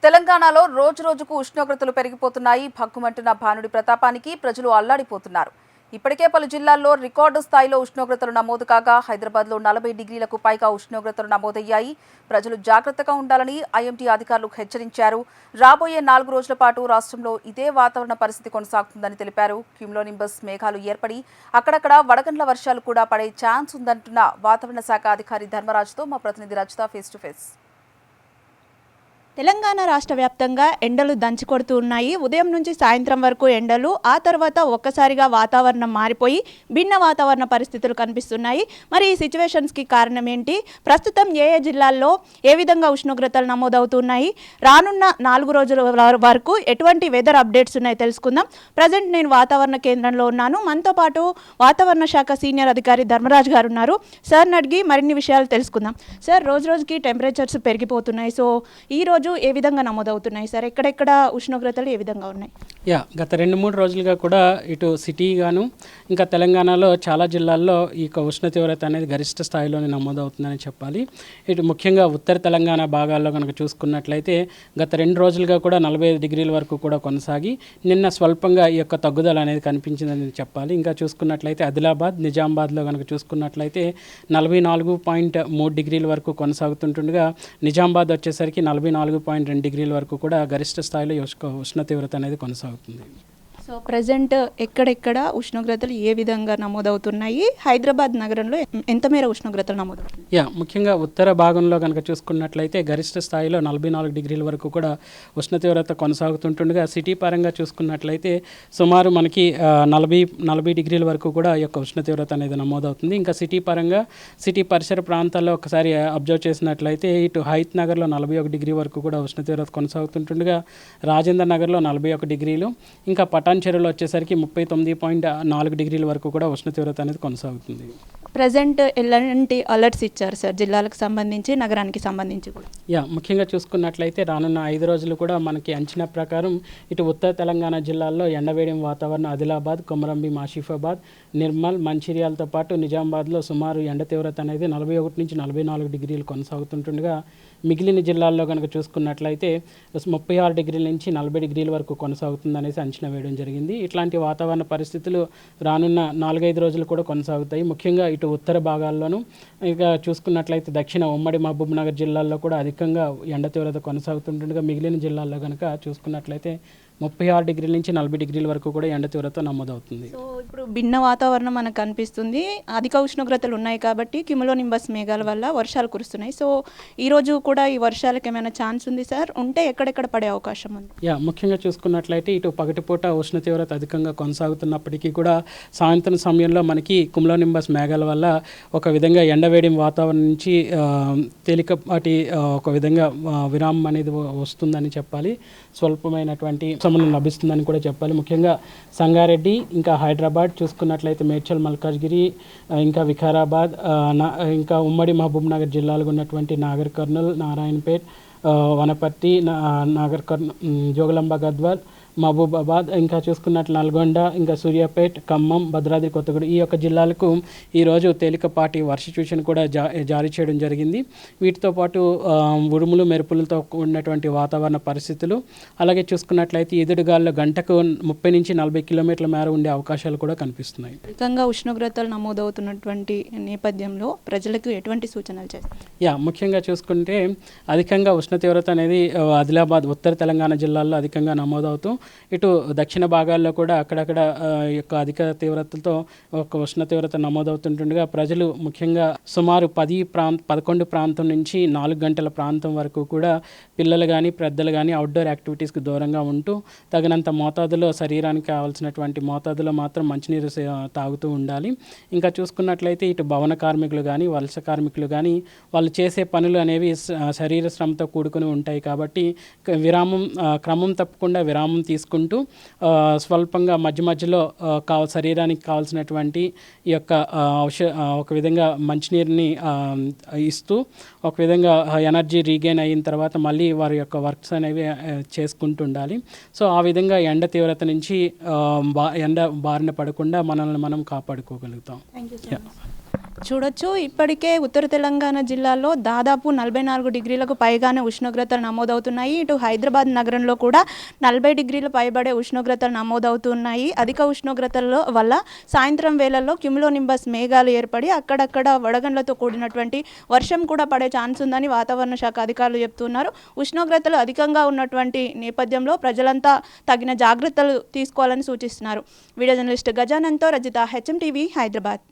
తెలంగాణలో రోజురోజుకు ఉష్ణోగ్రతలు పెరిగిపోతున్నాయి. భగ్గుమంటున్న భానుడి ప్రతాపానికి ప్రజలు అల్లాడిపోతున్నారు. ఇప్పటికే పలు జిల్లాల్లో రికార్డు స్థాయిలో ఉష్ణోగ్రతలు నమోదు కాగా హైదరాబాద్లో 40 డిగ్రీలకు పైగా ఉష్ణోగ్రతలు నమోదయ్యాయి. ప్రజలు జాగ్రత్తగా ఉండాలని ఐఎండీ అధికారులు హెచ్చరించారు. రాబోయే 4 రోజుల పాటు రాష్ట్రంలో ఇదే వాతావరణ పరిస్థితి కొనసాగుతుందని తెలిపారు. క్యూములోనింబస్ మేఘాలు ఏర్పడి అక్కడక్కడ వడగండ్ల వర్షాలు కూడా పడే ఛాన్స్ ఉందంటున్న వాతావరణ శాఖ అధికారి ధర్మరాజ్తో మా ప్రతినిధి Rachitha face to face. Telangana రాష్ట్ర వ్యాప్తంగా ఎండలు దంచికొడుతూ ఉన్నాయి. ఉదయం నుంచి సాయంత్రం వరకు ఎండలు, ఆ తర్వాత ఒక్కసారిగా వాతావరణం మారిపోయి భిన్న వాతావరణ పరిస్థితులు కనిపిస్తున్నాయి. మరి ఈ సిచ్యువేషన్స్కి కారణం ఏంటి? ప్రస్తుతం ఏ జిల్లాల్లో ఏ విధంగా ఉష్ణోగ్రతలు నమోదవుతున్నాయి? రానున్న 4 రోజుల వరకు ఎటువంటి వెదర్ అప్డేట్స్ ఉన్నాయో తెలుసుకుందాం. ప్రజెంట్ నేను వాతావరణ కేంద్రంలో ఉన్నాను. మనతో పాటు వాతావరణ శాఖ సీనియర్ అధికారి ధర్మరాజ్ గారు ఉన్నారు. సార్ని అడిగి మరిన్ని విషయాలు తెలుసుకుందాం. సార్, రోజుకి టెంపరేచర్స్ పెరిగిపోతున్నాయి. సో ఈ రోజు ఏ విధంగా నమోదవుతున్నాయి సార్? ఎక్కడెక్కడ ఉష్ణోగ్రతలు ఏ విధంగా ఉన్నాయి? గత 2-3 రోజులుగా కూడా ఇటు సిటీ గాను ఇంకా తెలంగాణలో చాలా జిల్లాల్లో ఈ ఉష్ణ తీవ్రత అనేది గరిష్ట స్థాయిలోనే నమోదవుతుందని చెప్పాలి. ఇటు ముఖ్యంగా ఉత్తర తెలంగాణ భాగాల్లో కనుక చూసుకున్నట్లయితే గత 2 రోజులుగా కూడా 45 డిగ్రీల వరకు కూడా కొనసాగి నిన్న స్వల్పంగా ఈ యొక్క తగ్గుదల అనేది కనిపించిందని చెప్పాలి. ఇంకా చూసుకున్నట్లయితే ఆదిలాబాద్, నిజామాబాద్లో కనుక చూసుకున్నట్లయితే 44.3 డిగ్రీల వరకు కొనసాగుతుంటుండగా నిజామాబాద్ వచ్చేసరికి 44.2 డిగ్రీల వరకు కూడా గరిష్ట స్థాయిలో ఉష్ణ తీవ్రత అనేది కొనసాగుతుంది. సో ప్రజెంట్ ఎక్కడెక్కడ ఉష్ణోగ్రతలు ఏ విధంగా నమోదవుతున్నాయి? హైదరాబాద్ నగరంలో ఎంత మేర ఉష్ణోగ్రతలు నమోదవుతున్నాయి? ముఖ్యంగా ఉత్తర భాగంలో కనుక చూసుకున్నట్లయితే గరిష్ట స్థాయిలో 44 డిగ్రీల వరకు కూడా ఉష్ణ తీవ్రత కొనసాగుతుంటుండగా సిటీ పరంగా చూసుకున్నట్లయితే సుమారు మనకి 40 డిగ్రీల వరకు కూడా ఈ యొక్క ఉష్ణ తీవ్రత అనేది నమోదవుతుంది. ఇంకా సిటీ పరంగా సిటీ పరిసర ప్రాంతాల్లో ఒకసారి అబ్జర్వ్ చేసినట్లయితే ఇటు హైత్ నగర్లో 41 డిగ్రీ వరకు కూడా ఉష్ణ తీవ్రత కొనసాగుతుంటుండగా రాజేంద్ర నగర్లో 41 డిగ్రీలు, ఇంకా పటాన్ చెరువులో వచ్చేసరికి 39.4 డిగ్రీల వరకు కూడా ఉష్ణ తీవ్రత అనేది కొనసాగుతుంది. ప్రజెంట్ ఎలాంటి అలర్ట్స్ ఇచ్చారు సార్ జిల్లాలకు సంబంధించి, నగరానికి సంబంధించి కూడా? ముఖ్యంగా చూసుకున్నట్లయితే రానున్న 5 రోజులు కూడా మనకి అంచనా ప్రకారం ఇటు ఉత్తర తెలంగాణ జిల్లాల్లో ఎండవేడిం వాతావరణం ఆదిలాబాద్, కొమరంభీం, ఆసిఫాబాద్, నిర్మల్, మంచిర్యాలతో పాటు నిజామాబాద్లో సుమారు ఎండ తీవ్రత అనేది 41 నుంచి 44 డిగ్రీలు కొనసాగుతుంటుండగా మిగిలిన జిల్లాల్లో కనుక చూసుకున్నట్లయితే 36 డిగ్రీల నుంచి 40 డిగ్రీల వరకు కొనసాగుతుందనేసి అంచనా వేయడం జరిగింది. ఇట్లాంటి వాతావరణ పరిస్థితులు రానున్న 4-5 రోజులు కూడా కొనసాగుతాయి. ముఖ్యంగా ఇటు ఉత్తర భాగాల్లోనూ ఇక చూసుకున్నట్లయితే దక్షిణ ఉమ్మడి మహబూబ్నగర్ జిల్లాల్లో కూడా అధికంగా ఎండ తీవ్రత కొనసాగుతుండగా మిగిలిన జిల్లాల్లో కనుక చూసుకున్నట్లయితే 36 డిగ్రీల నుంచి 40 డిగ్రీల వరకు కూడా ఎండ తీవ్రత నమోదవుతుంది. సో ఇప్పుడు భిన్న వాతావరణం మనకు కనిపిస్తుంది. అధిక ఉష్ణోగ్రతలు ఉన్నాయి కాబట్టి క్యూములోనింబస్ మేఘాల వల్ల వర్షాలు కురుస్తున్నాయి. సో ఈరోజు కూడా ఈ వర్షాలకు ఏమైనా ఛాన్స్ ఉంది సార్? ఉంటే ఎక్కడెక్కడ పడే అవకాశం ఉంది? ముఖ్యంగా చూసుకున్నట్లయితే ఇటు పగటిపూట ఉష్ణ తీవ్రత అధికంగా కొనసాగుతున్నప్పటికీ కూడా సాయంత్రం సమయంలో మనకి క్యూములోనింబస్ మేఘాల వల్ల ఒక విధంగా ఎండవేడి వాతావరణం నుంచి తేలికపాటి ఒక విధంగా విరామం అనేది వస్తుందని చెప్పాలి. స్వల్పమైనటువంటి సమయం లభిస్తుందని కూడా చెప్పాలి. ముఖ్యంగా సంగారెడ్డి, ఇంకా హైదరాబాద్ చూసుకున్నట్లయితే మేడ్చల్, మల్కాజ్గిరి, ఇంకా వికారాబాద్, ఇంకా ఉమ్మడి మహబూబ్నగర్ జిల్లాలో ఉన్నటువంటి నాగర్ కర్నూల్, నారాయణపేట్, వనపర్తి, నాగర్ కర్నూల్, జోగులాంబ గద్వాల్, మహబూబాబాద్, ఇంకా చూసుకున్నట్లు నల్గొండ, ఇంకా సూర్యాపేట్, ఖమ్మం, భద్రాద్రి కొత్తగూడెం ఈ యొక్క జిల్లాలకు ఈరోజు తేలికపాటి వర్ష సూచన కూడా జారీ చేయడం జరిగింది. వీటితో పాటు ఉరుములు మెరుపులతో ఉన్నటువంటి వాతావరణ పరిస్థితులు, అలాగే చూసుకున్నట్లయితే ఎదురుగాల్లో గంటకు 30 నుంచి 40 కిలోమీటర్ల మేర ఉండే అవకాశాలు కూడా కనిపిస్తున్నాయి. అధికంగా ఉష్ణోగ్రతలు నమోదవుతున్నటువంటి నేపథ్యంలో ప్రజలకు ఎటువంటి సూచనలు చేస్తారు? ముఖ్యంగా చూసుకుంటే అధికంగా ఉష్ణ తీవ్రత అనేది ఆదిలాబాద్, ఉత్తర తెలంగాణ జిల్లాల్లో అధికంగా నమోదవుతూ ఇటు దక్షిణ భాగాల్లో కూడా అక్కడక్కడ యొక్క అధిక తీవ్రతతో ఒక ఉష్ణ తీవ్రత నమోదవుతుంటుండగా ప్రజలు ముఖ్యంగా సుమారు 11 ప్రాంతం నుంచి 4 గంటల ప్రాంతం వరకు కూడా పిల్లలు కానీ పెద్దలు కానీ అవుట్డోర్ యాక్టివిటీస్కి దూరంగా ఉంటూ తగినంత మోతాదులో శరీరానికి కావాల్సినటువంటి మోతాదులో మాత్రం మంచినీరు తాగుతూ ఉండాలి. ఇంకా చూసుకున్నట్లయితే ఇటు భవన కార్మికులు కానీ వలస కార్మికులు కానీ వాళ్ళు చేసే పనులు అనేవి శరీర శ్రమతో కూడుకుని ఉంటాయి కాబట్టి క్రమం తప్పకుండా విరామం తీసుకుంటూ స్వల్పంగా మధ్య మధ్యలో శరీరానికి కావాల్సినటువంటి ఈ యొక్క ఒక విధంగా మంచినీరుని ఇస్తూ ఒక విధంగా ఎనర్జీ రీగెయిన్ అయిన తర్వాత మళ్ళీ వారి యొక్క వర్క్స్ అనేవి చేసుకుంటూ ఉండాలి. సో ఆ విధంగా ఎండ తీవ్రత నుంచి ఎండ బారిన పడకుండా మనల్ని మనం కాపాడుకోగలుగుతాం. చూడొచ్చు ఇప్పటికే ఉత్తర తెలంగాణ జిల్లాలో దాదాపు 44 డిగ్రీలకు పైగానే ఉష్ణోగ్రతలు నమోదవుతున్నాయి. ఇటు హైదరాబాద్ నగరంలో కూడా 40 డిగ్రీల పైబడే ఉష్ణోగ్రతలు నమోదవుతున్నాయి. అధిక ఉష్ణోగ్రతల వల్ల సాయంత్రం వేళల్లో క్యుములోనింబస్ మేఘాలు ఏర్పడి అక్కడక్కడ వడగండ్లతో కూడినటువంటి వర్షం కూడా పడే ఛాన్స్ ఉందని వాతావరణ శాఖ అధికారులు చెప్తున్నారు. ఉష్ణోగ్రతలు అధికంగా ఉన్నటువంటి నేపథ్యంలో ప్రజలంతా తగిన జాగ్రత్తలు తీసుకోవాలని సూచిస్తున్నారు. వీడియో జర్నలిస్ట్ గజానంతో రజిత, HM టీవీ, హైదరాబాద్.